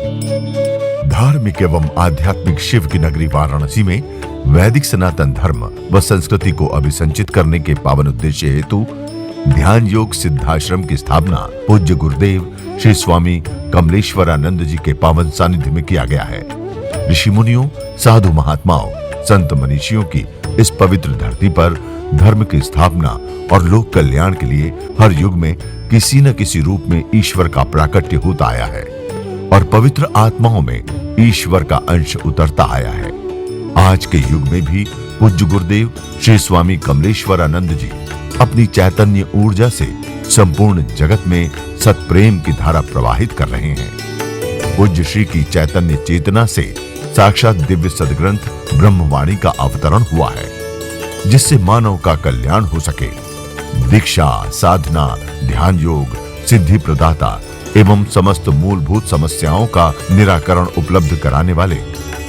धार्मिक एवं आध्यात्मिक शिव की नगरी वाराणसी में वैदिक सनातन धर्म व संस्कृति को अभिसंचित करने के पावन उद्देश्य हेतु ध्यान योग सिद्धाश्रम की स्थापना पूज्य गुरुदेव श्री स्वामी कमलेश्वरानंद जी के पावन सानिध्य में किया गया है। ऋषि मुनियों, साधु महात्माओं, संत मनीषियों की इस पवित्र धरती पर धर्म की स्थापना और लोक कल्याण के लिए हर युग में किसी न किसी रूप में ईश्वर का प्राकट्य होता आया है और पवित्र आत्माओं में ईश्वर का अंश उतरता आया है। आज के युग में भी पूज्य गुरुदेव श्री स्वामी कमलेश्वरानंद जी अपनी चैतन्य ऊर्जा से संपूर्ण जगत में सत्प्रेम की धारा प्रवाहित कर रहे हैं। पूज्य श्री की चैतन्य चेतना से साक्षात दिव्य सदग्रंथ ब्रह्मवाणी का अवतरण हुआ है, जिससे मानव का कल्याण हो सके। दीक्षा, साधना, ध्यान योग, सिद्धि प्रदाता एवं समस्त मूलभूत समस्याओं का निराकरण उपलब्ध कराने वाले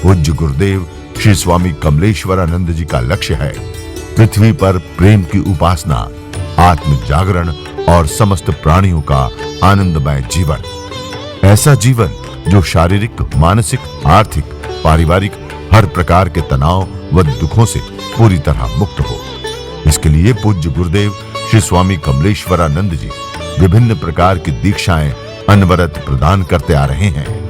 पूज्य गुरुदेव श्री स्वामी कमलेश्वरानंद जी का लक्ष्य है पृथ्वी पर प्रेम की उपासना, आत्म जागरण और समस्त प्राणियों का आनंदमय जीवन। ऐसा जीवन जो शारीरिक, मानसिक, आर्थिक, पारिवारिक हर प्रकार के तनाव व दुखों से पूरी तरह मुक्त हो। इसके लिए पूज्य गुरुदेव श्री स्वामी कमलेश्वरानंद जी विभिन्न प्रकार की दीक्षाएं अनवरत प्रदान करते आ रहे हैं।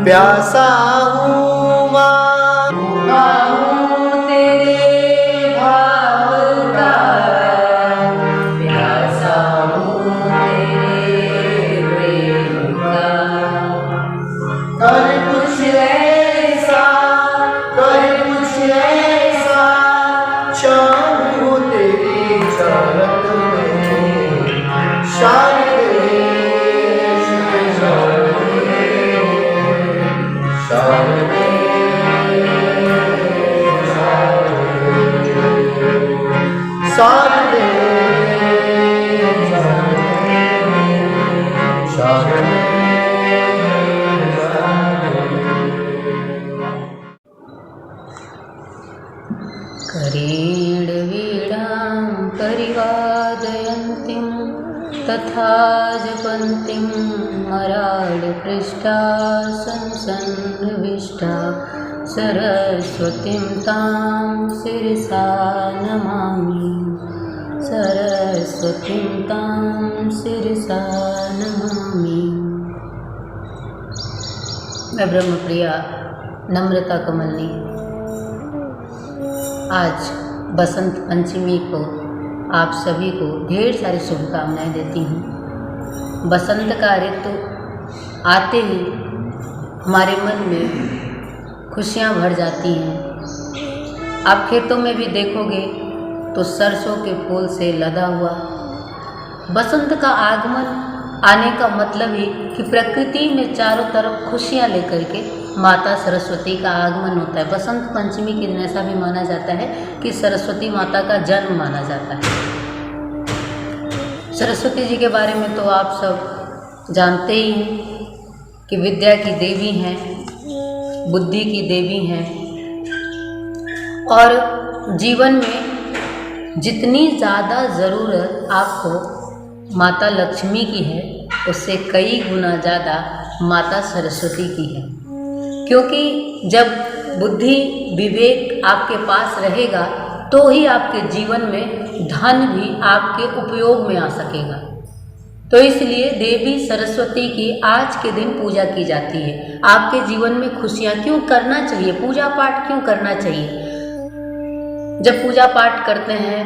प्यासा हूँ माँ, भूखा हूँ तेरे भाव का, प्यासा हूँ तेरे करेण वीणां परिवादयन्तीं तथा जपन्तीं मराळपृष्ठासं सन्निविष्टा सरस्वतीं तां शिरसा नमामि। सरस्वतीं तां शिरसा नमामि। मैं ब्रह्मप्रिया नम्रता कमलनी आज बसंत पंचमी को आप सभी को ढेर सारी शुभकामनाएं देती हूँ। बसंत का ऋतु आते ही हमारे मन में खुशियाँ भर जाती हैं। आप खेतों में भी देखोगे तो सरसों के फूल से लदा हुआ बसंत का आगमन आने का मतलब ही कि प्रकृति में चारों तरफ खुशियाँ लेकर के माता सरस्वती का आगमन होता है। बसंत पंचमी के दिन ऐसा भी माना जाता है कि सरस्वती माता का जन्म माना जाता है। सरस्वती जी के बारे में तो आप सब जानते ही हैं कि विद्या की देवी हैं, बुद्धि की देवी हैं और जीवन में जितनी ज़्यादा ज़रूरत आपको माता लक्ष्मी की है उससे कई गुना ज़्यादा माता सरस्वती की है। क्योंकि जब बुद्धि विवेक आपके पास रहेगा तो ही आपके जीवन में धन भी आपके उपयोग में आ सकेगा। तो इसलिए देवी सरस्वती की आज के दिन पूजा की जाती है। आपके जीवन में खुशियाँ क्यों करना चाहिए, पूजा पाठ क्यों करना चाहिए? जब पूजा पाठ करते हैं,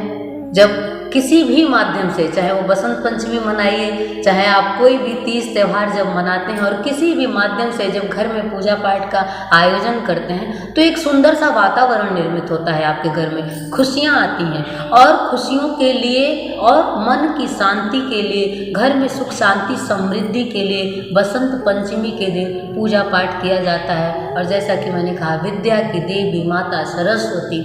जब किसी भी माध्यम से, चाहे वो बसंत पंचमी मनाइए, चाहे आप कोई भी तीज त्यौहार जब मनाते हैं और किसी भी माध्यम से जब घर में पूजा पाठ का आयोजन करते हैं तो एक सुंदर सा वातावरण निर्मित होता है। आपके घर में खुशियाँ आती हैं और खुशियों के लिए और मन की शांति के लिए, घर में सुख शांति समृद्धि के लिए बसंत पंचमी के दिन पूजा पाठ किया जाता है। और जैसा कि मैंने कहा, विद्या की देवी माता सरस्वती,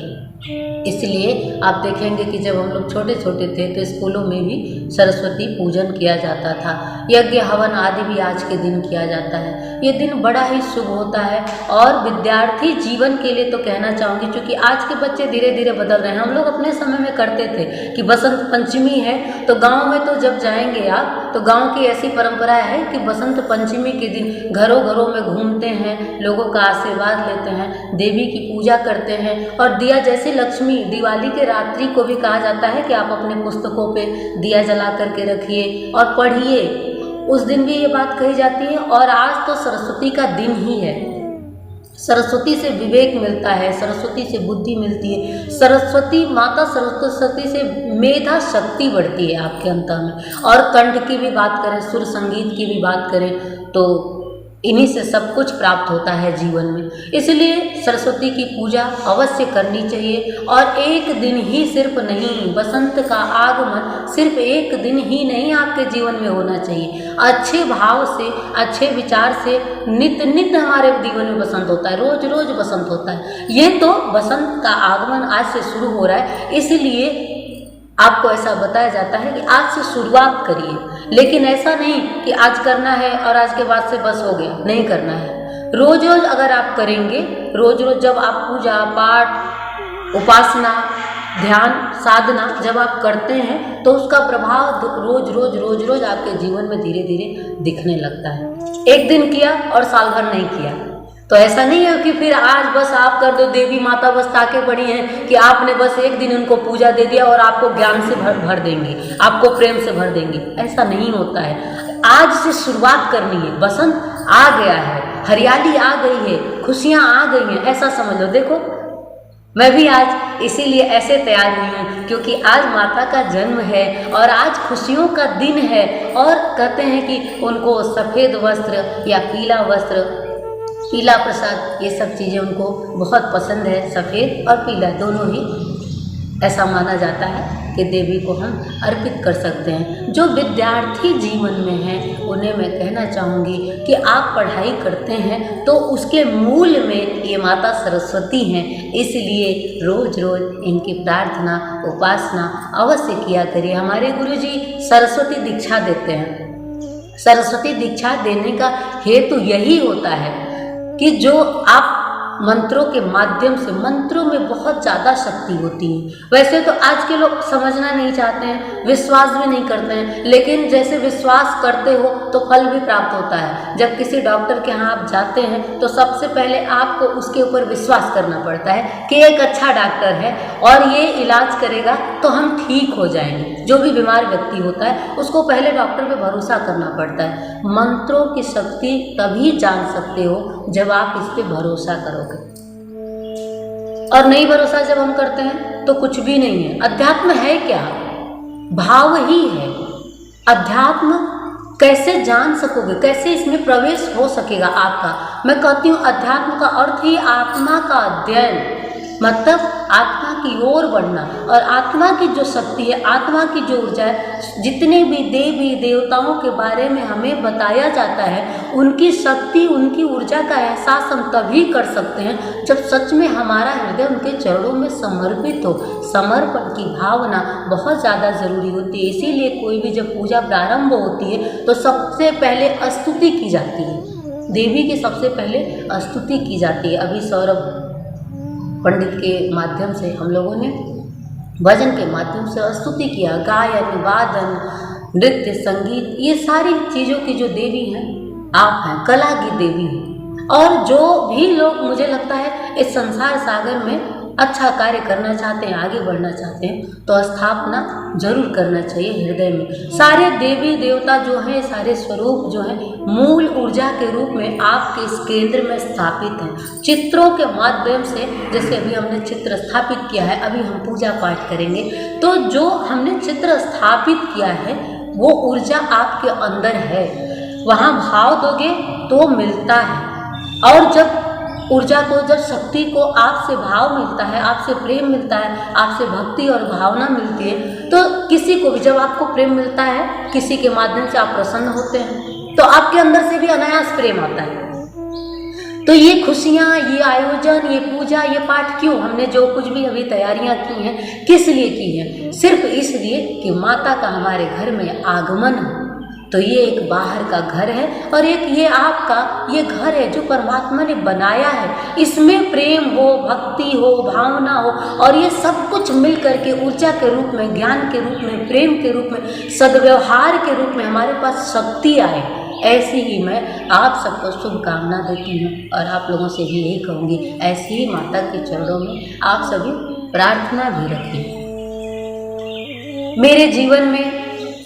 इसलिए आप देखेंगे कि जब हम लोग छोटे छोटे थे तो स्कूलों में भी सरस्वती पूजन किया जाता था। यज्ञ हवन आदि भी आज के दिन किया जाता है। ये दिन बड़ा ही शुभ होता है और विद्यार्थी जीवन के लिए तो कहना चाहूँगी, क्योंकि आज के बच्चे धीरे धीरे बदल रहे हैं। हम लोग अपने समय में करते थे कि बसंत पंचमी है तो गाँव में तो जब जाएंगे आप तो गाँव की ऐसी परंपरा है कि बसंत पंचमी के दिन घरों घरों में घूमते हैं, लोगों का आशीर्वाद लेते हैं, देवी की पूजा करते हैं। और दिया जैसे लक्ष्मी, दिवाली के रात्रि को भी कहा जाता है कि आप अपने पुस्तकों पे दिया जला करके रखिए और पढ़िए, उस दिन भी ये बात कही जाती है। और आज तो सरस्वती का दिन ही है। सरस्वती से विवेक मिलता है, सरस्वती से बुद्धि मिलती है, सरस्वती माता सरस्वती से मेधा शक्ति बढ़ती है आपके अंतर में। और कंठ की भी बात करें, सुर संगीत की भी बात करें तो इन्हीं से सब कुछ प्राप्त होता है जीवन में। इसलिए सरस्वती की पूजा अवश्य करनी चाहिए। और एक दिन ही सिर्फ नहीं, बसंत का आगमन सिर्फ एक दिन ही नहीं आपके जीवन में होना चाहिए। अच्छे भाव से, अच्छे विचार से नित नित हमारे जीवन में बसंत होता है, रोज रोज बसंत होता है। ये तो बसंत का आगमन आज से शुरू हो रहा है, इसलिए आपको ऐसा बताया जाता है कि आज से शुरुआत करिए। लेकिन ऐसा नहीं कि आज करना है और आज के बाद से बस हो गया, नहीं करना है। रोज रोज अगर आप करेंगे, रोज रोज जब आप पूजा पाठ, उपासना, ध्यान, साधना जब आप करते हैं तो उसका प्रभाव रोज रोज रोज रोज आपके जीवन में धीरे धीरे दिखने लगता है। एक दिन किया और साल भर नहीं किया तो ऐसा नहीं है कि फिर आज बस आप कर दो। देवी माता बस ताके पड़ी हैं कि आपने बस एक दिन उनको पूजा दे दिया और आपको ज्ञान से भर देंगी, आपको प्रेम से भर देंगी। ऐसा नहीं होता है। आज से शुरुआत करनी है। बसंत आ गया है, हरियाली आ गई है, खुशियाँ आ गई हैं, ऐसा समझ लो। देखो मैं भी आज इसीलिए ऐसे तैयार हुई हूँ क्योंकि आज माता का जन्म है और आज खुशियों का दिन है। और कहते हैं कि उनको सफ़ेद वस्त्र या पीला वस्त्र, पीला प्रसाद, ये सब चीज़ें उनको बहुत पसंद है। सफ़ेद और पीला दोनों ही ऐसा माना जाता है कि देवी को हम अर्पित कर सकते हैं। जो विद्यार्थी जीवन में हैं उन्हें मैं कहना चाहूँगी कि आप पढ़ाई करते हैं तो उसके मूल में ये माता सरस्वती हैं, इसलिए रोज रोज इनकी प्रार्थना उपासना अवश्य किया करिए। हमारे गुरुजी सरस्वती दीक्षा देते हैं। सरस्वती दीक्षा देने का हेतु यही होता है कि जो आप मंत्रों के माध्यम से, मंत्रों में बहुत ज़्यादा शक्ति होती है। वैसे तो आज के लोग समझना नहीं चाहते हैं, विश्वास भी नहीं करते हैं, लेकिन जैसे विश्वास करते हो तो फल भी प्राप्त होता है। जब किसी डॉक्टर के यहाँ आप जाते हैं तो सबसे पहले आपको उसके ऊपर विश्वास करना पड़ता है कि एक अच्छा डॉक्टर है और ये इलाज करेगा तो हम ठीक हो जाएंगे। जो भी बीमार व्यक्ति होता है उसको पहले डॉक्टर पे भरोसा करना पड़ता है। मंत्रों की शक्ति तभी जान सकते हो जब आप इस पे भरोसा करोगे, और नहीं भरोसा जब हम करते हैं तो कुछ भी नहीं है। अध्यात्म है क्या? भाव ही है। अध्यात्म कैसे जान सकोगे, कैसे इसमें प्रवेश हो सकेगा आपका? मैं कहती हूँ अध्यात्म का अर्थ ही आत्मा का अध्ययन, मतलब आत्मा की ओर बढ़ना। और आत्मा की जो शक्ति है, आत्मा की जो ऊर्जा है, जितने भी देवी देवताओं के बारे में हमें बताया जाता है, उनकी शक्ति, उनकी ऊर्जा का एहसास हम तभी कर सकते हैं जब सच में हमारा हृदय उनके चरणों में समर्पित हो। समर्पण की भावना बहुत ज़्यादा ज़रूरी होती है। इसीलिए कोई भी जब पूजा प्रारंभ होती है तो सबसे पहले स्तुति की जाती है, देवी की सबसे पहले स्तुति की जाती है। अभी सौरभ पंडित के माध्यम से हम लोगों ने भजन के माध्यम से स्तुति किया। गायन, वादन, नृत्य, संगीत, ये सारी चीज़ों की जो देवी हैं आप हैं, कला की देवी हैं। और जो भी लोग, मुझे लगता है, इस संसार सागर में अच्छा कार्य करना चाहते हैं, आगे बढ़ना चाहते हैं, तो स्थापना जरूर करना चाहिए हृदय में। सारे देवी देवता जो हैं, सारे स्वरूप जो हैं, मूल ऊर्जा के रूप में आपके इस केंद्र में स्थापित हैं। चित्रों के माध्यम से, जैसे अभी हमने चित्र स्थापित किया है, अभी हम पूजा पाठ करेंगे, तो जो हमने चित्र स्थापित किया है वो ऊर्जा आपके अंदर है। वहाँ भाव दोगे तो मिलता है। और जब ऊर्जा को, जब शक्ति को आपसे भाव मिलता है, आपसे प्रेम मिलता है, आपसे भक्ति और भावना मिलती है, तो किसी को भी, जब आपको प्रेम मिलता है, किसी के माध्यम से आप प्रसन्न होते हैं, तो आपके अंदर से भी अनायास प्रेम आता है। तो ये खुशियाँ, ये आयोजन, ये पूजा, ये पाठ क्यों? हमने जो कुछ भी अभी तैयारियाँ की हैं, किस लिए की हैं? सिर्फ इसलिए कि माता का हमारे घर में आगमन हो। तो ये एक बाहर का घर है और एक ये आपका ये घर है जो परमात्मा ने बनाया है। इसमें प्रेम हो, भक्ति हो, भावना हो, और ये सब कुछ मिल करके ऊर्जा के रूप में, ज्ञान के रूप में, प्रेम के रूप में, सद्व्यवहार के रूप में हमारे पास शक्ति आए। ऐसी ही मैं आप सबको शुभकामना देती हूँ और आप लोगों से भी यही कहूँगी, ऐसी ही माता के चरणों में आप सभी प्रार्थना भी रखें। मेरे जीवन में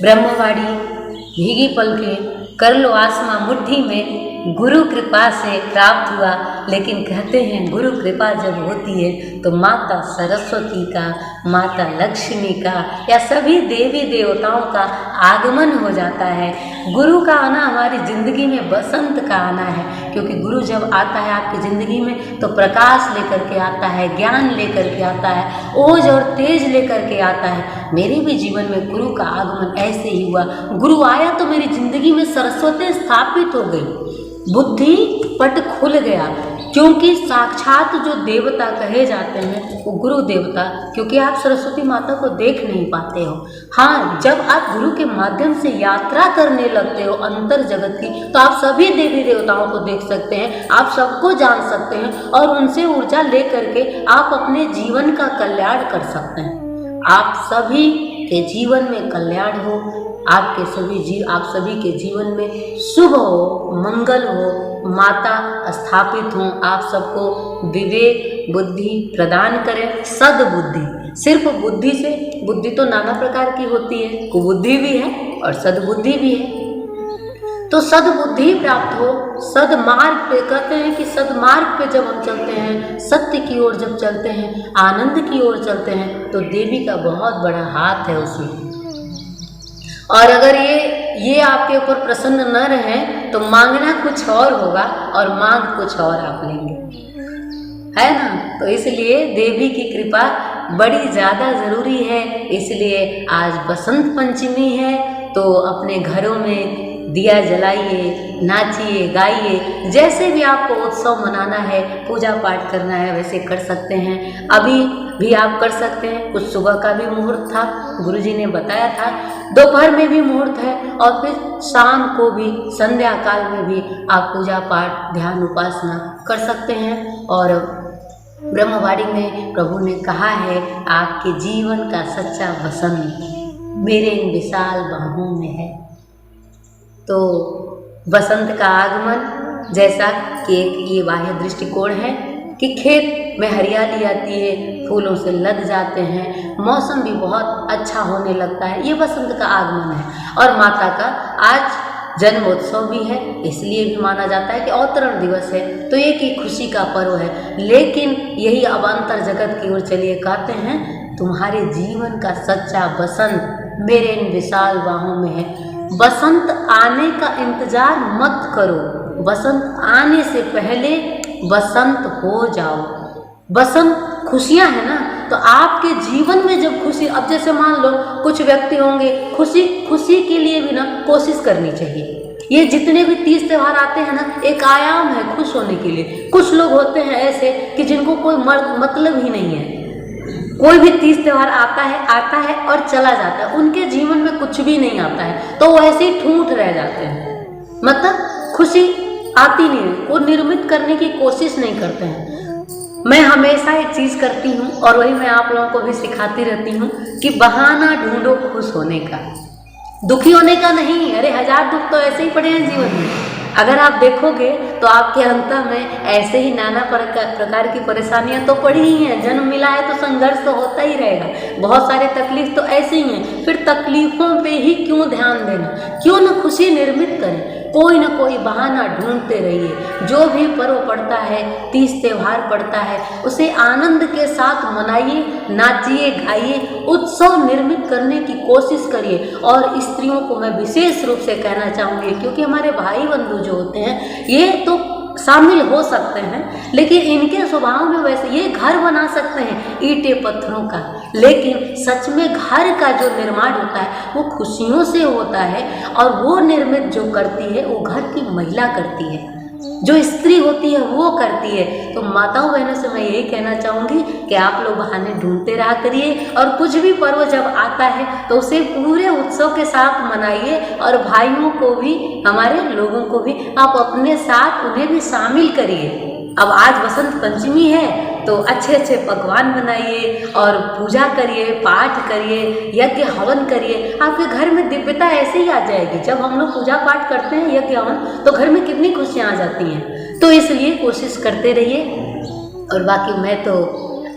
ब्रह्मवाणी, भीगी पलकें, कर लो आसमां मुट्ठी में, गुरु कृपा से प्राप्त हुआ। लेकिन कहते हैं गुरु कृपा जब होती है तो माता सरस्वती का, माता लक्ष्मी का, या सभी देवी देवताओं का आगमन हो जाता है। गुरु का आना हमारी ज़िंदगी में बसंत का आना है, क्योंकि गुरु जब आता है आपकी ज़िंदगी में तो प्रकाश लेकर के आता है, ज्ञान लेकर के आता है, ओज और तेज लेकर के आता है। मेरे भी जीवन में गुरु का आगमन ऐसे ही हुआ। गुरु आया तो मेरी ज़िंदगी में सरस्वती स्थापित हो गई, बुद्धि पट खुल गया, क्योंकि साक्षात जो देवता कहे जाते हैं वो गुरु देवता, क्योंकि आप सरस्वती माता को देख नहीं पाते हो। हाँ, जब आप गुरु के माध्यम से यात्रा करने लगते हो अंतर जगत की, तो आप सभी देवी देवताओं को देख सकते हैं, आप सबको जान सकते हैं और उनसे ऊर्जा ले करके आप अपने जीवन का कल्याण कर सकते हैं। आप सभी के जीवन में कल्याण हो, आप सभी के जीवन में शुभ हो, मंगल हो, माता स्थापित हों, आप सबको विवेक बुद्धि प्रदान करें, सद्बुद्धि। सिर्फ बुद्धि से, बुद्धि तो नाना प्रकार की होती है, कुबुद्धि भी है और सद्बुद्धि भी है। तो सद्बुद्धि प्राप्त हो, सदमार्ग पे, कहते हैं कि सदमार्ग पे जब हम चलते हैं, सत्य की ओर जब चलते हैं, आनंद की ओर चलते हैं, तो देवी का बहुत बड़ा हाथ है उसमें। और अगर ये आपके ऊपर प्रसन्न न रहे तो मांगना कुछ और होगा और मांग कुछ और आप लेंगे, है ना। तो इसलिए देवी की कृपा बड़ी ज़्यादा ज़रूरी है। इसलिए आज बसंत पंचमी है, तो अपने घरों में दिया जलाइए, नाचिए, गाइए, जैसे भी आपको उत्सव मनाना है, पूजा पाठ करना है वैसे कर सकते हैं। अभी भी आप कर सकते हैं। कुछ सुबह का भी मुहूर्त था, गुरुजी ने बताया था, दोपहर में भी मुहूर्त है और फिर शाम को भी, संध्या काल में भी आप पूजा पाठ, ध्यान, उपासना कर सकते हैं। और ब्रह्मवाणी में प्रभु ने कहा है, आपके जीवन का सच्चा वसंत मेरे इन विशाल बाहों में है। तो वसंत का आगमन, जैसा कि एक ये बाह्य दृष्टिकोण है कि खेत में हरियाली आती है, फूलों से लद जाते हैं, मौसम भी बहुत अच्छा होने लगता है, ये वसंत का आगमन है। और माता का आज जन्मोत्सव भी है, इसलिए भी माना जाता है कि अवतरण दिवस है, तो ये कि खुशी का पर्व है। लेकिन यही अब अंतर जगत की ओर चलिए कहते हैं, तुम्हारे जीवन का सच्चा बसंत मेरे इन विशाल बाहों में है। बसंत आने का इंतजार मत करो, बसंत आने से पहले बसंत हो जाओ। बसंत खुशियां है ना, तो आपके जीवन में जब खुशी, अब जैसे मान लो कुछ व्यक्ति होंगे, खुशी के लिए भी ना कोशिश करनी चाहिए। ये जितने भी तीज त्योहार आते हैं ना, एक आयाम है खुश होने के लिए। कुछ लोग होते हैं ऐसे कि जिनको कोई मतलब ही नहीं है, कोई भी तीज त्योहार आता है और चला जाता है, उनके जीवन में कुछ भी नहीं आता है, तो वो ऐसे ही ठूंठ रह जाते हैं, मतलब खुशी आती नहीं है, वो निर्मित करने की कोशिश नहीं करते हैं। मैं हमेशा एक चीज़ करती हूँ और वही मैं आप लोगों को भी सिखाती रहती हूँ कि बहाना ढूंढो खुश होने का, दुखी होने का नहीं। अरे 1000 दुख तो ऐसे ही पड़े हैं जीवन में। अगर आप देखोगे तो आपके अंत में ऐसे ही नाना प्रकार की परेशानियां तो पड़ी ही हैं। जन्म मिला है तो संघर्ष तो होता ही रहेगा, बहुत सारे तकलीफ तो ऐसे ही हैं। फिर तकलीफों पे ही क्यों ध्यान देना, क्यों न खुशी निर्मित करें, कोई ना कोई बहाना ढूंढते रहिए। जो भी पर्व पड़ता है, तीज त्योहार पड़ता है, उसे आनंद के साथ मनाइए, नाचिए, गाइए, उत्सव निर्मित करने की कोशिश करिए। और स्त्रियों को मैं विशेष रूप से कहना चाहूँगी, क्योंकि हमारे भाई बंधु जो होते हैं ये तो शामिल हो सकते हैं, लेकिन इनके स्वभाव में वैसे ये घर बना सकते हैं ईंटे पत्थरों का, लेकिन सच में घर का जो निर्माण होता है वो खुशियों से होता है। और वो निर्मित जो करती है वो घर की महिला करती है, जो स्त्री होती है वो करती है। तो माताओं बहनों से मैं यही कहना चाहूँगी कि आप लोग बहाने ढूंढते रहा करिए, और कुछ भी पर्व जब आता है तो उसे पूरे उत्सव के साथ मनाइए। और भाइयों को भी, हमारे लोगों को भी आप अपने साथ उन्हें भी शामिल करिए। अब आज बसंत पंचमी है तो अच्छे अच्छे पकवान बनाइए और पूजा करिए, पाठ करिए, यज्ञ हवन करिए। आपके घर में दिव्यता ऐसे ही आ जाएगी। जब हम लोग पूजा पाठ करते हैं, यज्ञ हवन, तो घर में कितनी खुशियाँ आ जाती हैं। तो इसलिए कोशिश करते रहिए। और बाकी मैं तो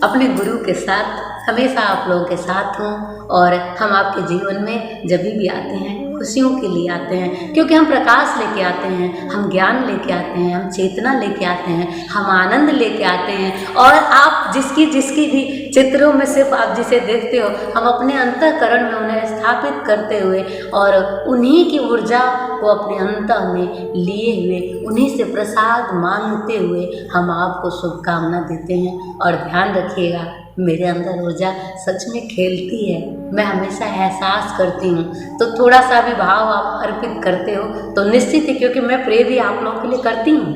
अपने गुरु के साथ हमेशा आप लोगों के साथ हूँ, और हम आपके जीवन में जब भी आते हैं खुशियों के लिए आते हैं, क्योंकि हम प्रकाश लेके आते हैं, हम ज्ञान लेके आते हैं, हम चेतना लेके आते हैं, हम आनंद लेके आते हैं। और आप जिसकी भी चित्रों में सिर्फ आप जिसे देखते हो, हम अपने अंतःकरण में उन्हें स्थापित करते हुए और उन्हीं की ऊर्जा को अपने अंतः में लिए हुए, उन्हीं से प्रसाद मांगते हुए हम आपको शुभकामना देते हैं। और ध्यान रखिएगा, मेरे अंदर ऊर्जा सच में खेलती है, मैं हमेशा एहसास करती हूँ। तो थोड़ा सा भी भाव आप अर्पित करते हो तो निश्चित है, क्योंकि मैं प्रे भी आप लोगों के लिए करती हूँ,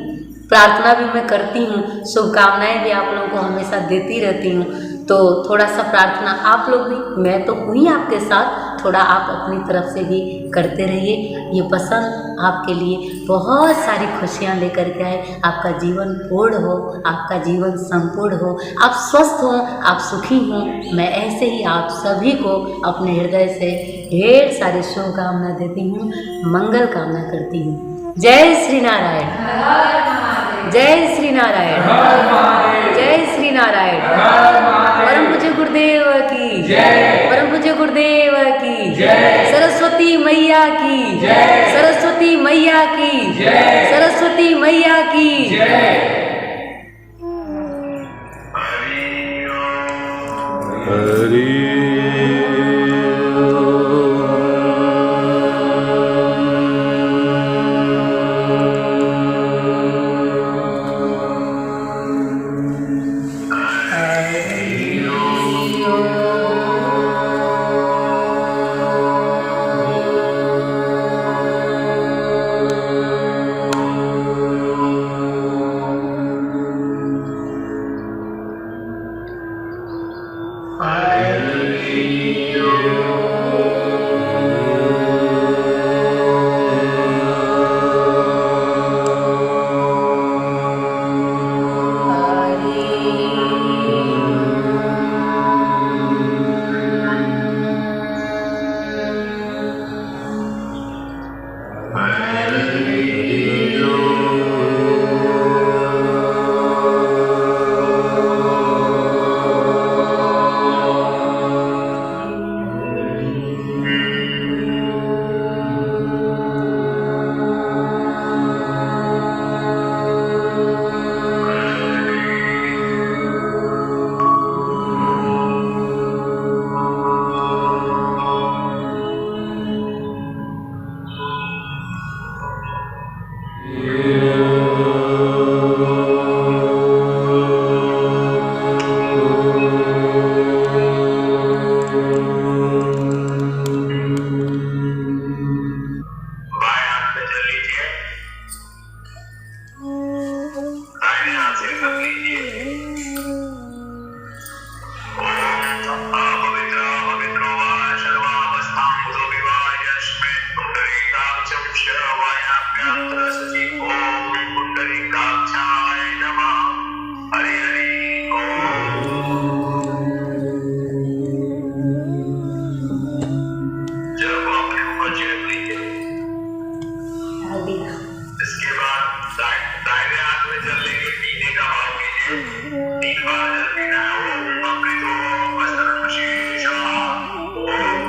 प्रार्थना भी मैं करती हूँ, शुभकामनाएं भी आप लोगों को हमेशा देती रहती हूँ। तो थोड़ा सा प्रार्थना आप लोग भी, मैं तो हुई आपके साथ, थोड़ा आप अपनी तरफ से भी करते रहिए। ये बसंत आपके लिए बहुत सारी खुशियाँ लेकर के आए, आपका जीवन पूर्ण हो, आपका जीवन संपूर्ण हो, आप स्वस्थ हो, आप सुखी हों। मैं ऐसे ही आप सभी को अपने हृदय से ढेर सारी शुभकामना देती हूँ, मंगल कामना करती हूँ। जय श्री नारायण, जय श्री नारायण, जय श्री नारायण। परम पूज्य गुरुदेव की जय, परम पूज्य गुरुदेव की जय, सरस्वती मैया की जय, सरस्वती मैया की जय, सरस्वती मैया की जय। बाएं हाथ पे चल लीजिए, दाहिने हाथ से रख लीजिए। ओम पवित्र पवित्रो वा सर्वावस्थां बुधो विवाह यस्मै पुंडरीकाक्षं श्रवयाभ्यां ओम पुंडरीकाक्षाय नमः। हरि हरि ओम। जल को अपने ऊपर छिड़क लीजिए। डाल दिया। इसके बाद दाहिने हाथ में जल लेके पीने का भाव कीजिए। 3 बार जल पीना है। ओम अमृतो वसनमशीषः, ओम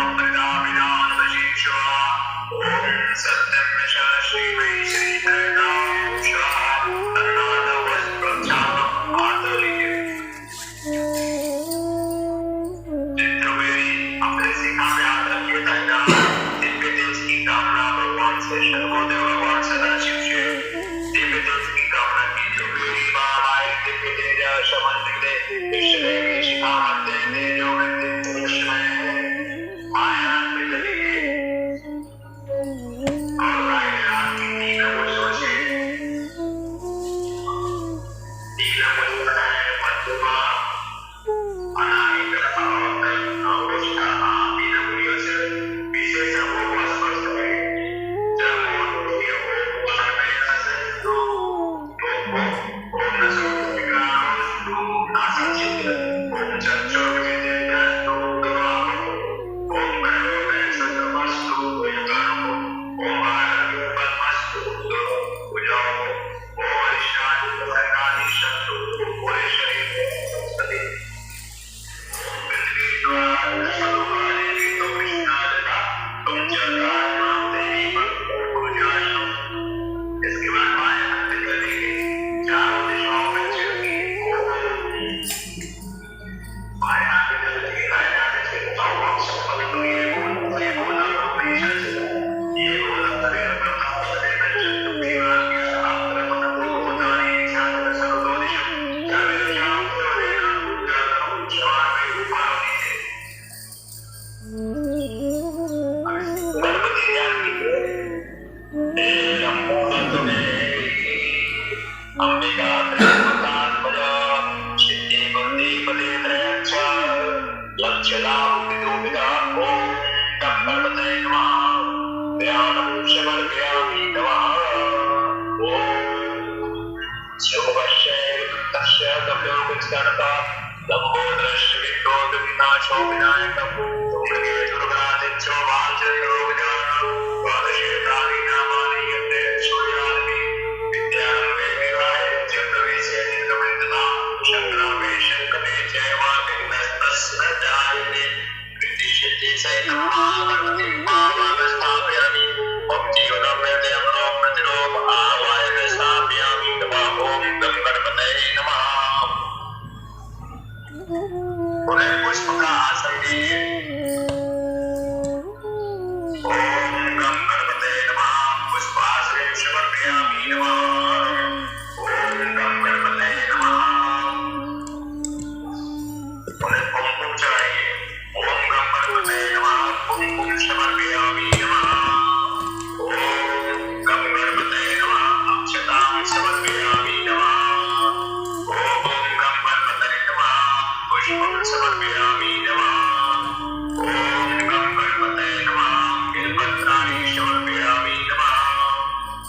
अमृताभिधानमशीषः, ओम सत्यं नशः श्रीमयी श्रीधरनांशः तन्नादवस्प्रक्षालम्। हाथ धो लीजिए। चित्रवेदी अपने सीखा में हाथ रखिए दाहिना हाथ। दिव्य तेज की कामना भगवान से शंकरदेव भगवान सदाशिव से दिव्य तेज की कामना कीजिए। मेरी माँ आए दिव्य तेज शमन दे विश्व देवी शिखा मध्य दे जो व्यक्ति पुरुष में आए हाथ में चलिए और दाहिने हाथ की नीला को सोचिए। नीला को बनाए मध्यमा अनामिका अवतरण अवस्था नीला मुनियों से विशेष को स्पष्ट करें। जब ओम में असंतो ओम नसो विग्रहास्तु नासचित ओम चक्षुर विद्यास्तु दुराहो ओम करो में सतमस्तु युगानो ओम आरोग्य पद्मस्तु दुराहो ओम अरिष्टानि संगानि शत्रु पूरे शरीर में सदी इसके बाद बाएं हाथ से चलेंगे, चारों दिशाओं में छिड़किए। बाएं हाथ से चलेंगे, दाएं हाथ से छिड़कता हुआ संपन्न तो ये बोला परमेश्वर से, ये बोला शरीर करता शरीर में चंद्र दीवार के साथ रमन भूतानी सागर सर्वतो दिशा सर्वे दिशाओं से वरेगा पूजा करो चार में ऊपर नीचे। गणपति ध्यान कीजिए। अंबिका त्रिपुरात्मजा सिद्धि बुद्धि पदे त्रयच्छ लक्ष्यदां विदुविदा ओम गं गणपतये नमः। ध्यानं समर्पयामि नमः। ओम शिवस्य तस्य गम्यो विस्तारता लंबोदरस्य विद्योत विनाशो विनायकं तुमगे दुर्गादित्यो वाचयो विजानो द्वादशेतानि नामानि यन्ते सूर्यादि विद्यारम्भे विवाहे च प्रवेशे निर्गमयतता शङ्करामे शङ्करे जयवादिनस्तस्य जायते कृतिशते सहितं गणपतिं भावावस्थापयामि ॐ जीवनं मे देवनो प्रतिलोम आवायन स्थापयामि नमः। ॐ गं गणपतये नमः। उन्हें पुष्प का आसन दीजिए। ओम गं गणपतये नमः। पुष्पासने समर्पयामि नमः। ओम गं गणपतये नमः। उन्हें कुमकुम चढ़ाइए। ओम गं गणपतये नमः। कुमकुम समर्पयामि नमः। ओम गं गणपतये नमः। अक्षतां समर्पयामि नमः। ओम गं गणपतये नमः। पुष्पं समर्पयामि नमः। ओम गं गणपतये नमः। बिल्वपत्राणि समर्पयामि नमः।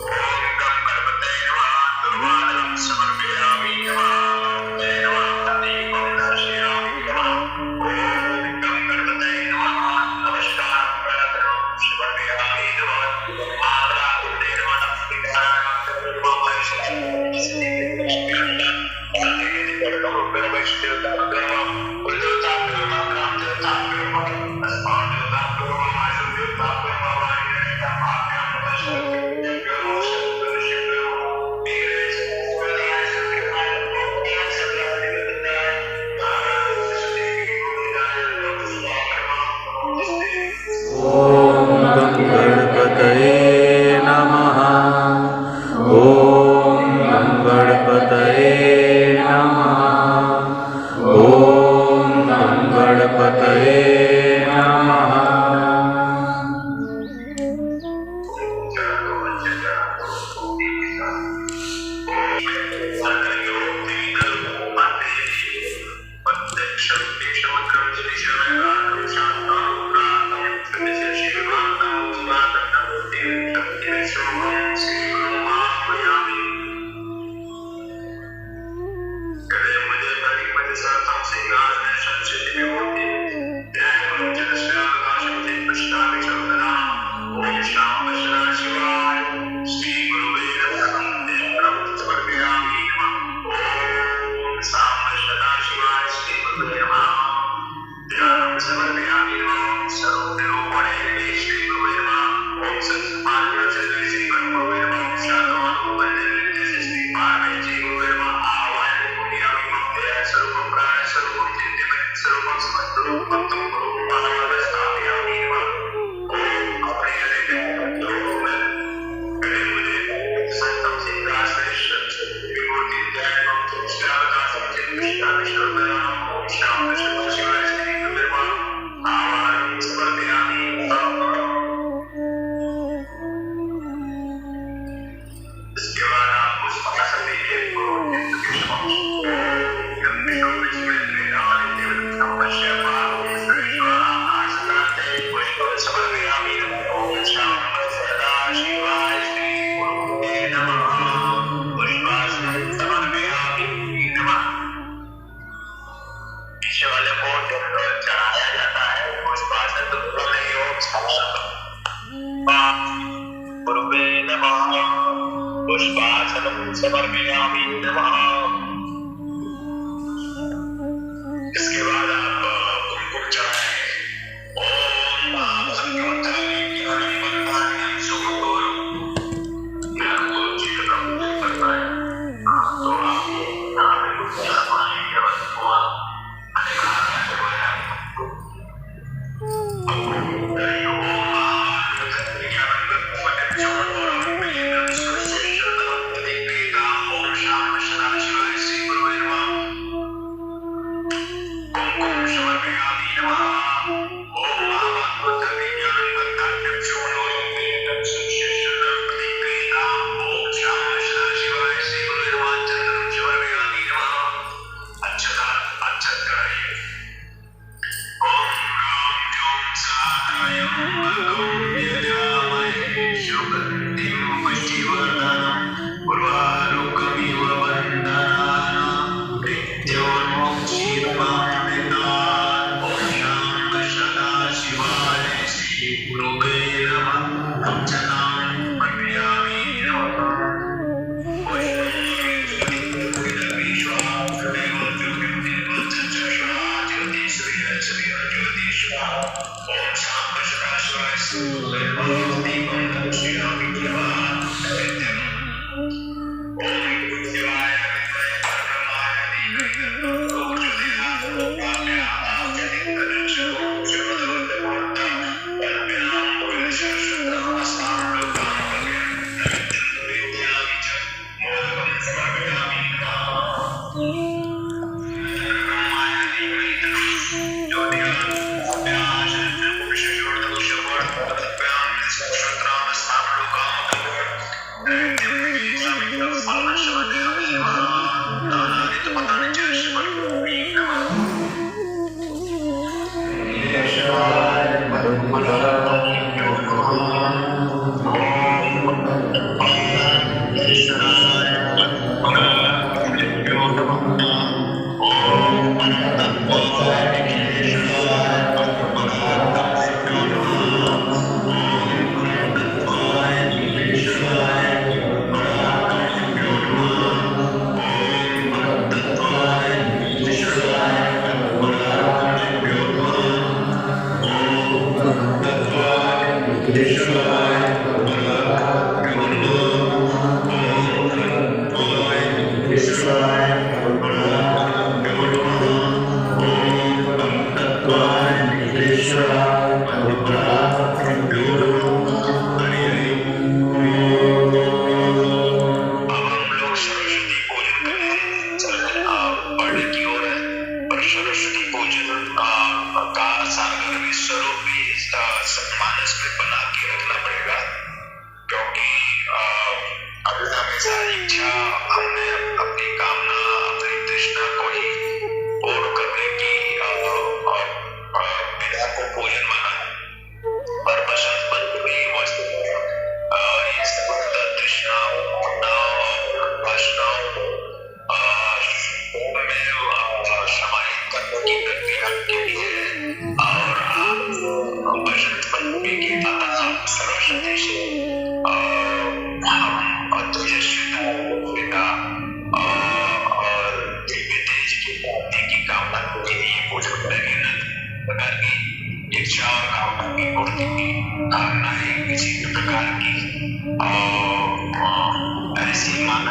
ओम गं गणपतये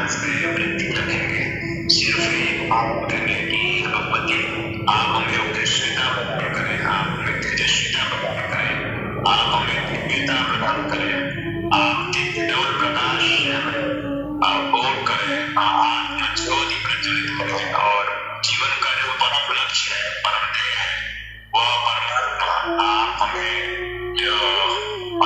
हंस गए वृत्ति रखेंगे। सिर्फ एक बात करेंगे कि भगवती आप हमें उद्देश्यता प्रदान करें, आप हमें तेजस्विता प्रदान करें, आप हमें दिव्यता प्रदान करें, आप दिव्य नवल प्रकाश से हमें बोध करें, आत्म ज्योति प्रज्वलित करें और जीवन का जो परम लक्ष्य है, परम ध्येय है, वह परमात्मा आप हमें जो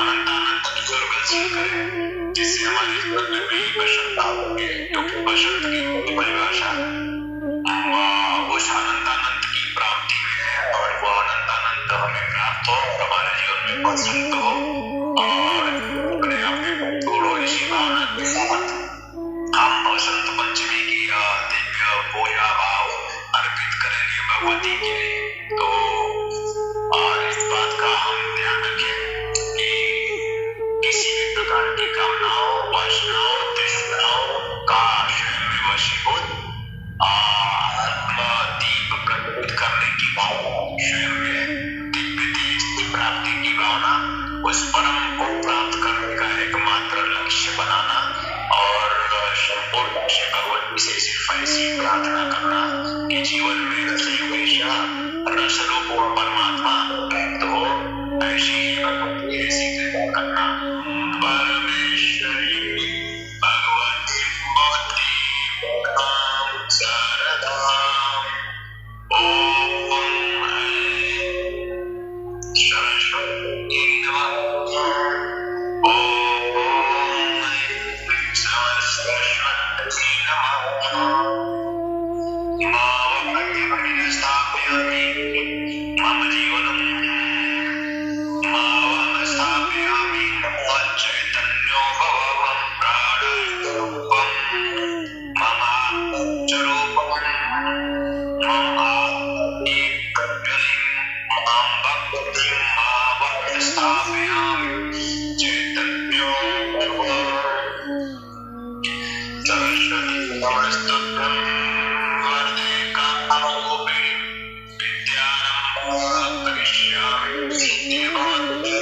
अनंतानंत की स्वर्गशील करें, जिससे हमारे जीवन में भी बसंत आओगे, क्योंकि बसंत की परिभाषा उस अनंतानंत की प्राप्ति में है और वह अनंतानंत हमें प्राप्त हो, हमारे जीवन में बसंत हो और अपने आप में तोड़ो इसी भावना के साथ हम बसंत पंचमी की दिव्य पूजा भाव अर्पित करेंगे भगवती के लिए। तो और इस बात का हम ध्यान रखें कि किसी भी प्रकार की कामनाओं, वासनाओं, तृष्णाओं का स्वयं में वशीभूत आत्मदीप प्रज्वलित करने की भावना, स्वयं में दिव्य तेज की प्राप्ति की भावना, उस परम को प्राप्त करने का एकमात्र लक्ष्य बनाना और संपूर्ण लक्ष्य भगवती से सिर्फ ऐसी प्रार्थना करना कि जीवन में हमेशा रसरूप परमात्मा प्राप्त हो, ऐसी ही भगवती ऐसी कृपा करना। परमेश्वरी भगवती मोती शारदा ओम सरस्वती नमः। ओम सरस्वती नमः। मां स्थापयामि मम जीवनं मां स्थापयामि चैतन्यो भवं प्राणरूपं मम स्वरूपं मम आत्मनि प्रज्वलिं मां भक्तिं मां स्थापयामि चैतन्यो भवं सरस्वती नमस्तुभ्यं वरदे कामरूपिणि विद्यारम्भं करिष्यामि सिद्धि भवतु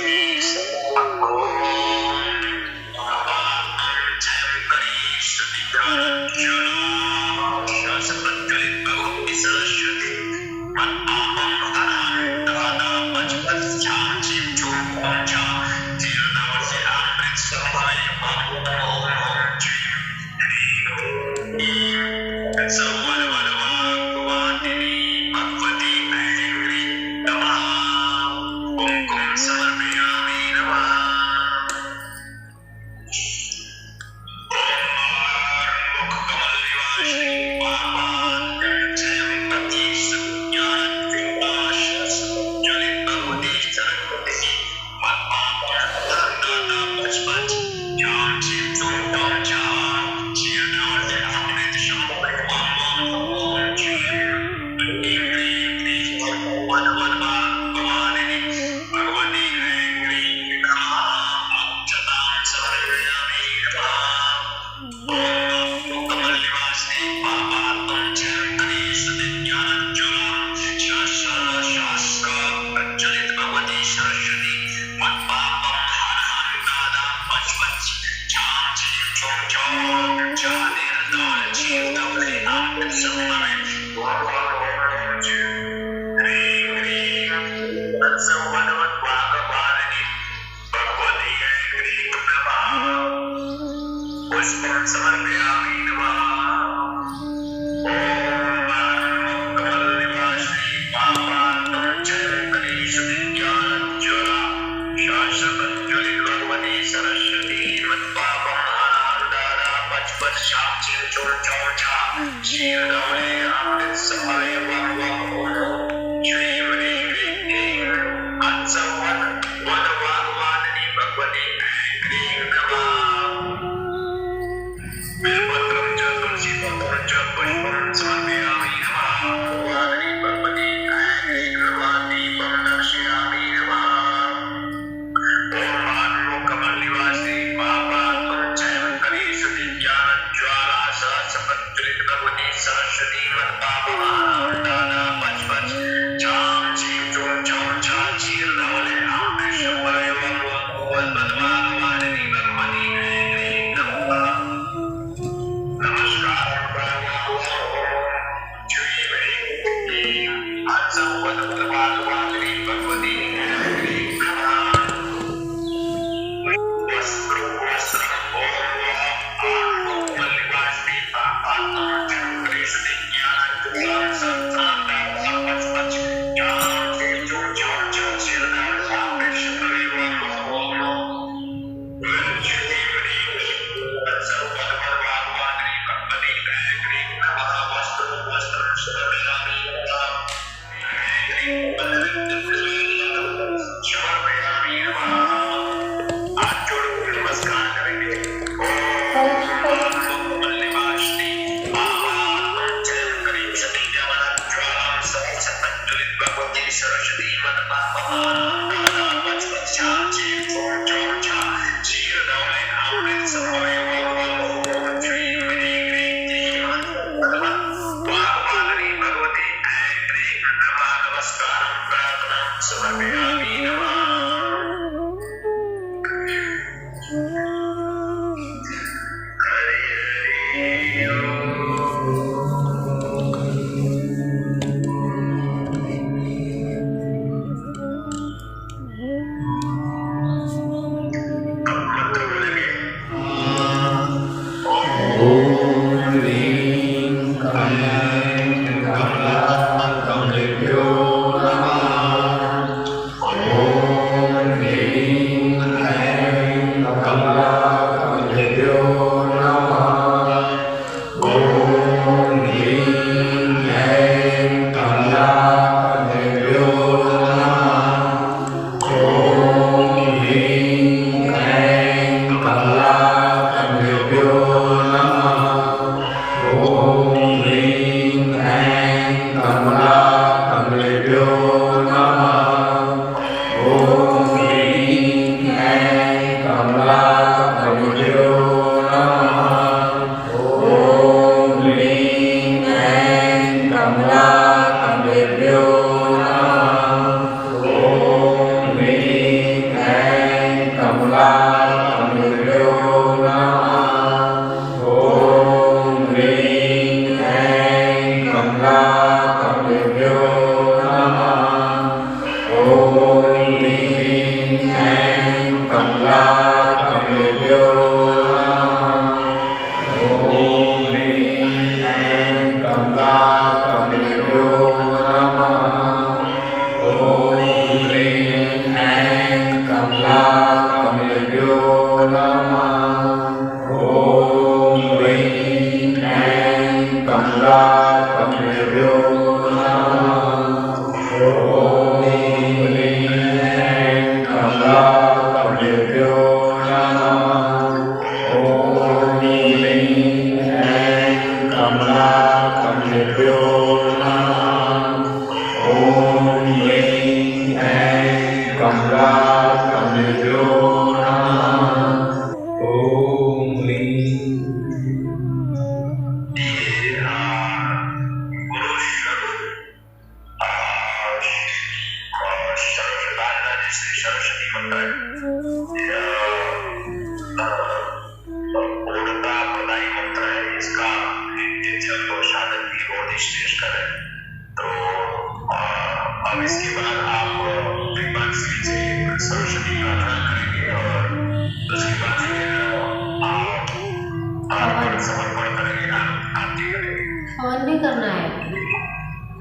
हवन नहीं करना है,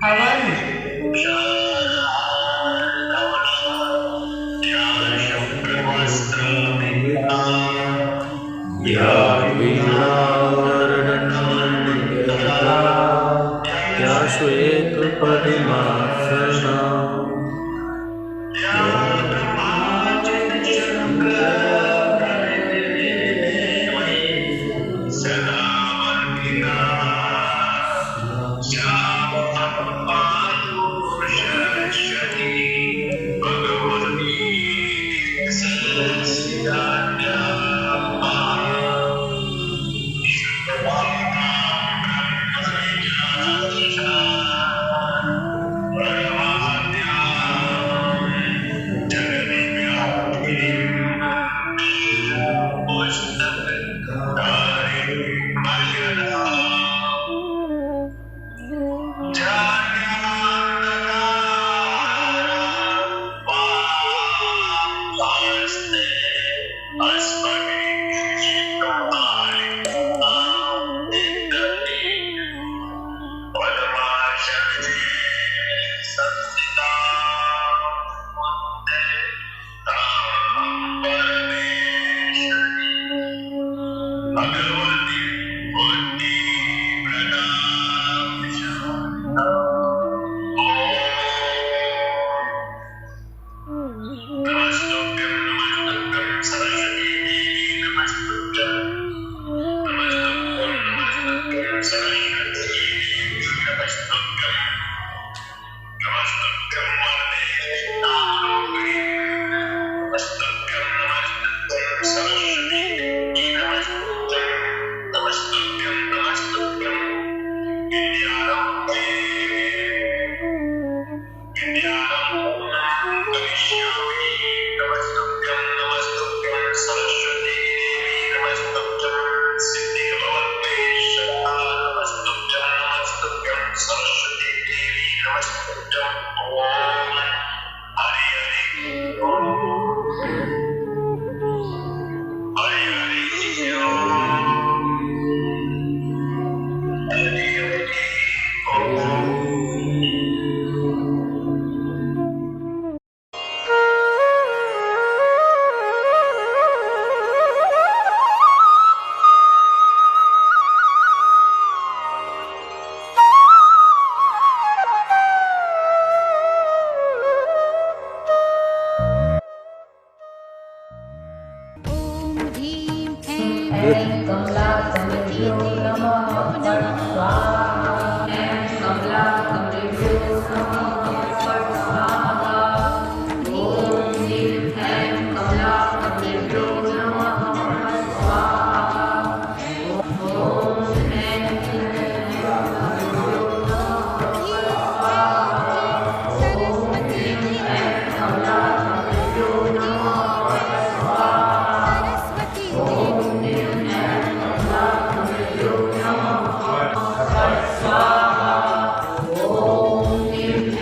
हवन। श्वेत परिमासना कमलेभ्यो नमः फट् स्वाहा ऐं कमला कमलेभ्यो नमः फट् स्वाहा ॐ ह्रीं ऐं कमला कमलेभ्यो नमः फट् स्वाहा ॐ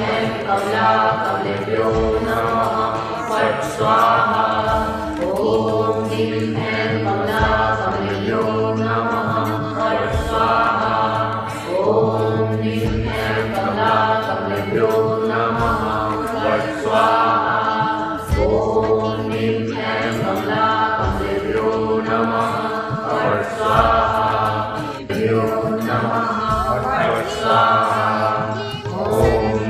ऐं कमलेभ्यो नमः फट् स्वाहा ॐ ह्रीं ऐं कमला कमलेभ्यो नमः फट् स्वाहा ॐ ह्रीं ऐं कमला कमलेभ्यो नमः फट् स्वाहा ॐ ह्रीं ऐं कमला कमलेभ्यो नमः फट् स्वाहा भ्यो नमः फट् स्वाहा ॐ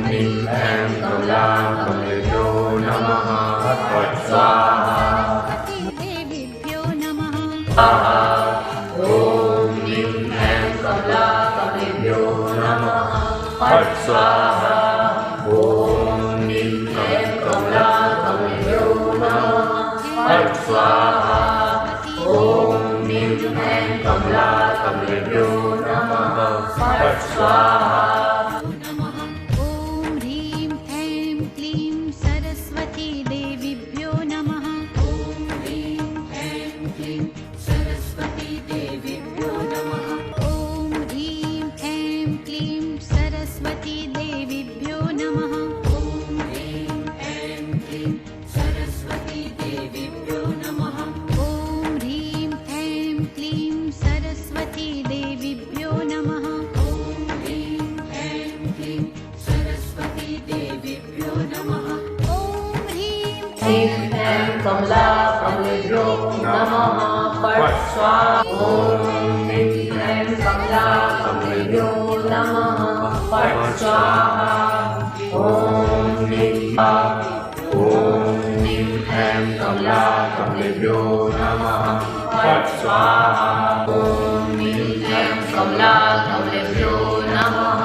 ह्रीं ऐं कमला कमलेभ्यो नमः फट् स्वाहा देवीभ्यो नमः ॐ ह्रीं ऐं कमला कमलेभ्यो नमः फट् स्वाहा ॐ ह्रीं ऐं कमला कमलेभ्यो नमः फट् स्वाहा ॐ ह्रीं ऐं कमला कमलेभ्यो नमः फट् स्वाहा ॐ ह्रीं ऐं क्लीं सरस्वती देवीभ्यो नमः ॐ ह्रीं ऐं क्लीं सरस्वती देवीभ्यो नमः ॐ ह्रीं ऐं क्लीं सरस्वती देवीभ्यो नमः ॐ ह्रीं ऐं क्लीं सरस्वती देवीभ्यो नमः ॐ ह्रीं ऐं क्लीं सरस्वती देवीभ्यो नमः ॐ ह्रीं ऐं क्लीं सरस्वती देवीभ्यो नमः ॐ ह्रीं ह्रीं ऐं कमला कमलेभ्यो नमः फट् स्वाहा ॐ ह्रीं ऐं कमला कमलेभ्यो नमः फट् स्वाहा ॐ ह्रीं ऐं कमला कमलेभ्यो नमः फट् स्वाहा ॐ ह्रीं ऐं कमला कमलेभ्यो नमः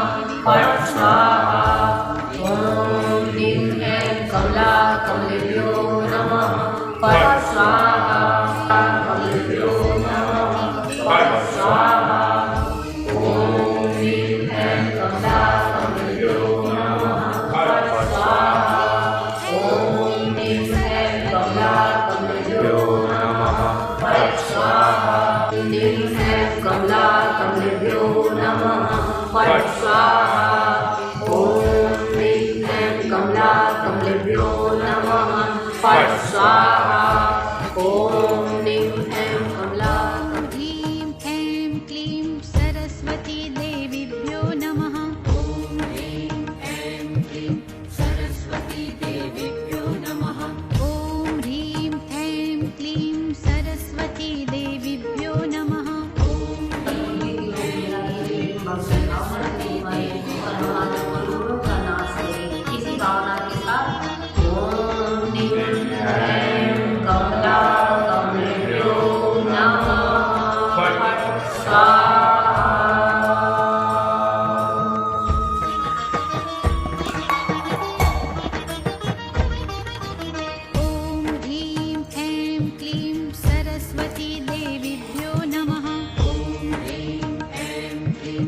फट् स्वाहा ॐ ह्रीं ऐं कमला कमलेभ्यो नमः फट् स्वाहा कमलेभ्यो नमः फट् स्वाहा ॐ ह्रीं ऐं कमला कमलेभ्यो नमः फट् स्वाहा ॐ ह्रीं ऐं कमला कमलेभ्यो नमः फट् स्वाहा ॐ ह्रीं ऐं कमला कमलेभ्यो नमः फट् स्वाहा ॐ ह्रीं ऐं कमला कमलेभ्यो नमः फट् स्वाहा ॐ ह्रीं ऐं कमला ह्रीं ऐं क्लीं सरस्वती देवीभ्यो नमः ॐ ह्रीं ऐं क्लीं सरस्वती देवीभ्यो नमः ॐ ह्रीं ऐं क्लीं सरस्वती देवीभ्यो नमः इसी भावना के साथ ॐ ह्रीं ऐं कमला कमलेभ्यो नमः फट् स्वाहा ॐ ह्रीं ऐं क्लीं सरस्वती देवीभ्यो नमः ॐ ह्रीं ऐं क्लीं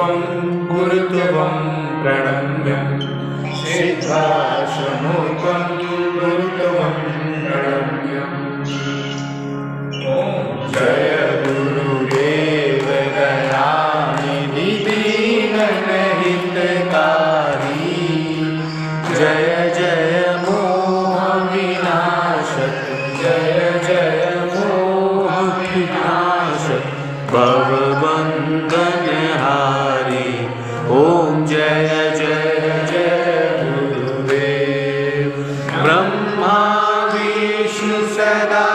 स्वरूपं गुरुत्वं प्रणम्यं सिद्धाश्रमोत्वं गुरुत्वं प्रणम्यम् जय गुरुदेव दयानिधि दीनहितकारी जय जय मोह विनाशक जय जय मोह विनाशक भवबंधन हारी ओम जय जय जय गुरुदेव ब्रह्मा विष्णु सदा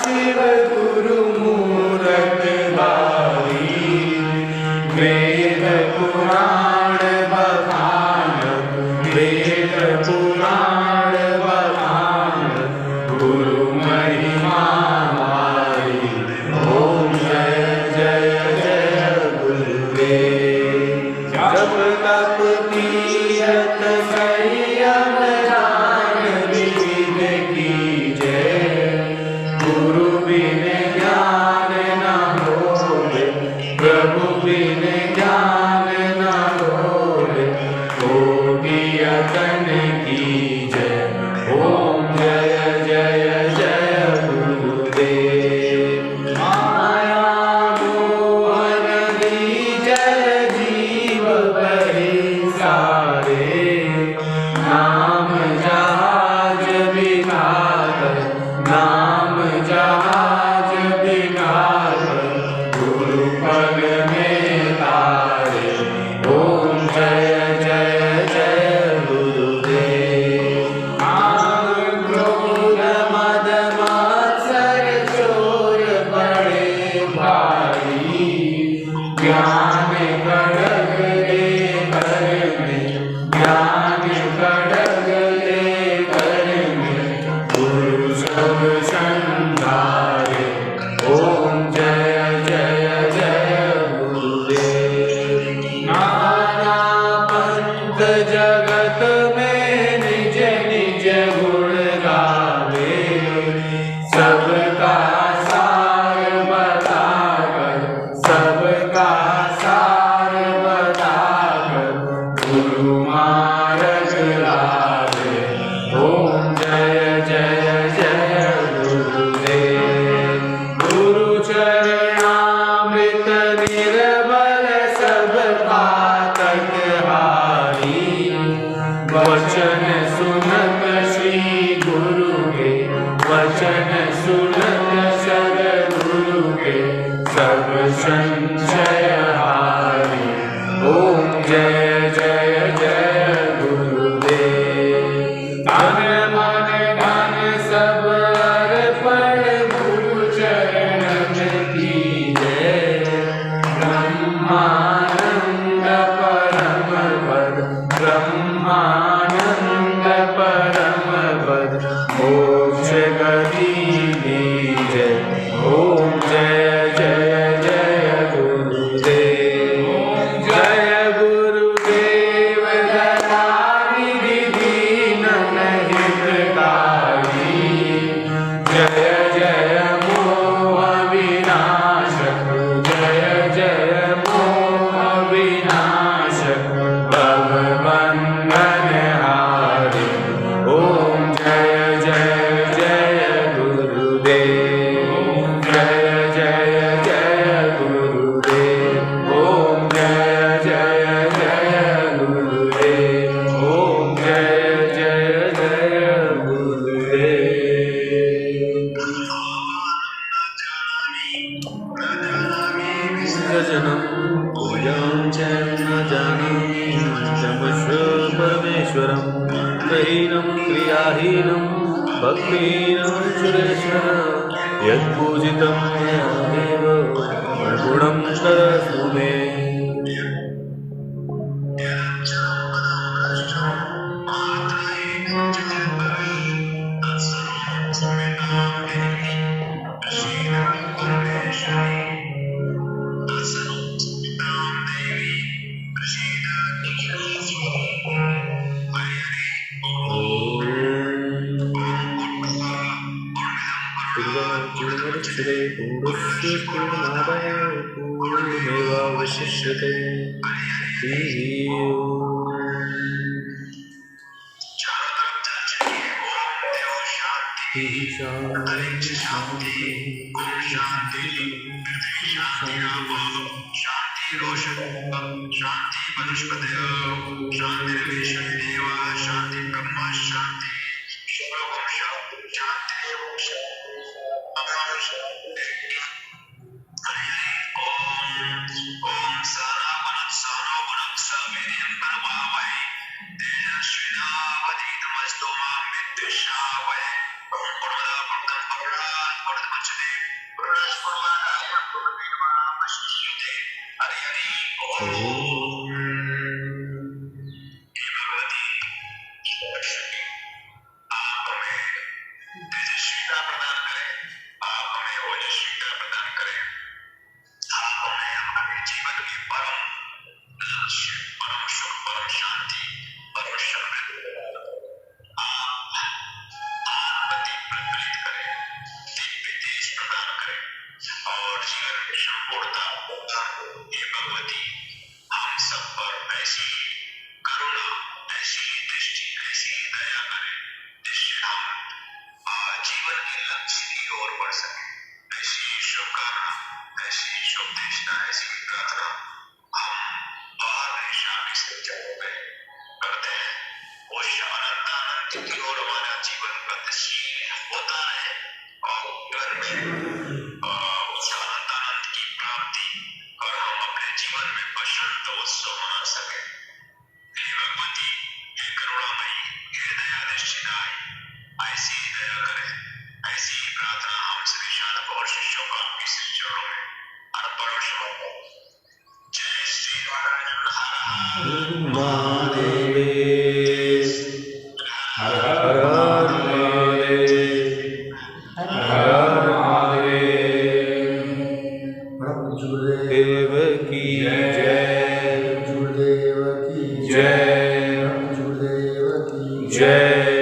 शिव गुरु मूरत बारी वेद पुराण बखान वेद पुराण बखान गुरु महिमा हमारी ओम जय जय जय गुरुदेव जप तप तीरथ संयम ज्ञान विविध कीजय गुरु बिन ज्ञान न होवे प्रभु बिन ज्ञान न होवे कोटि यतन कीजय ओम जय जय जय गुरुदेव माया मोहन जय जीव बहे सारे नाम जहाज विघात नाम जहाज विघात गुरु पग में तारे ओम जय जय जय गुरुदेव काम क्रोध मद मात्सर चोर बड़े भारी ज्ञान खड़ग ले कर में ज्ञान खड़ग ले कर में गुरु सब संधारे ओम जय जय जय गुरुदेव नाना पंथ जगत में निज निज गुण गावे सबका सार बताकर सबका सार बताकर गुरु मार्ग लावे ओम जय जय जय गुरुदेव गुरु चरणामृत निर्बल सब पातक हारी वचन सुनत श्री गुरु के वचन सुनत सद्गुरु के सब संशय हारी ओम जय जय जय गुरुदेव तन मन धन सब अर्पण गुरु चरण में कीजय ब्रह्मानंद परम पद ब्रह्मानंद परम पद मोक्ष गति दीजय ओम जय जय जय गुरुदेव जय गुरुदेव दयानिधि दीनहितकारी जय जय मोह विनाशक जय जय मोह विनाशक भवबंधन हारी ओम जय जय जय गुरुदेव जय जय जय गुरुदेव ओम जय जय जय गुरुदेव ओम जय जय जय गुरुदेव जजनं पूजां च न जानामि तमस्व परमेश्वरं प्रहीनं क्रियाहीनं भक्तिहीनं सुरेश्वर यत्पूजितं मया देव गुणं तरस्तु मे पूर्णमुदच्यते पूर्णस्य पूर्णमादाय पूर्णमेवावशिष्यते चारों तरफ जल चाहिए। ओम देव शांति, अंतरिक्ष शांति, ओम शांति, पृथ्वी शांति, शांति रोशन, शांति वनस्पतय, शांति विश्वदेवा, शांति ब्रह्म शांति, शुभम शांति, शांति ओम सहना वनत् सवीर्यं भरवावहै तेजस्विनावधीतमस्तु मा विद्विषावहै। ओम पूर्णमदः पूर्णमिदं पूर्णमुदच्यते पूर्णस्य पूर्णमादाय पूर्णमेवावशिष्यते। हरि हरि ओम। हे भगवती सरस्वती, आप हमें तेजस्विता प्रदान करें, आप हमें ओजस्विता प्रदान करें, आप हमें हमारे जीवन के परम लक्ष्य, परम सुख, परम शांति, परम समृद्धि आत्मति प्रज्वलित करें, दिव्य तेज प्रदान करें और जीवन में संपूर्णता प्रदान। हे भगवती, हम सब पर ऐसी करुणा, ऐसी दृष्टि, ऐसी दया करें जिससे हम जीवन के लक्ष्य की ओर बढ़ सके। ऐसी शुभकामना, ऐसी शुभदेशना, ऐसी प्रार्थना हम हमेशा के संचारों में करते हैं। उस अनंतानंद की ओर हमारा जीवन गतिशील होता रहे और जीवन में उस अनंतानंद की प्राप्ति और हम अपने जीवन में बसंत उत्सव मना सके। हे भगवती, हे करुणामयी, हे दया दृष्टिदायी, ऐसी दया करें। ऐसी प्रार्थना हम सभी साधकों और शिष्यों का आपके श्री चरणों में अर्पण और समर्पण। जय श्री नारायण। महादेव हर हर महादेव हर हर महादेव देव की जय, जय, जय।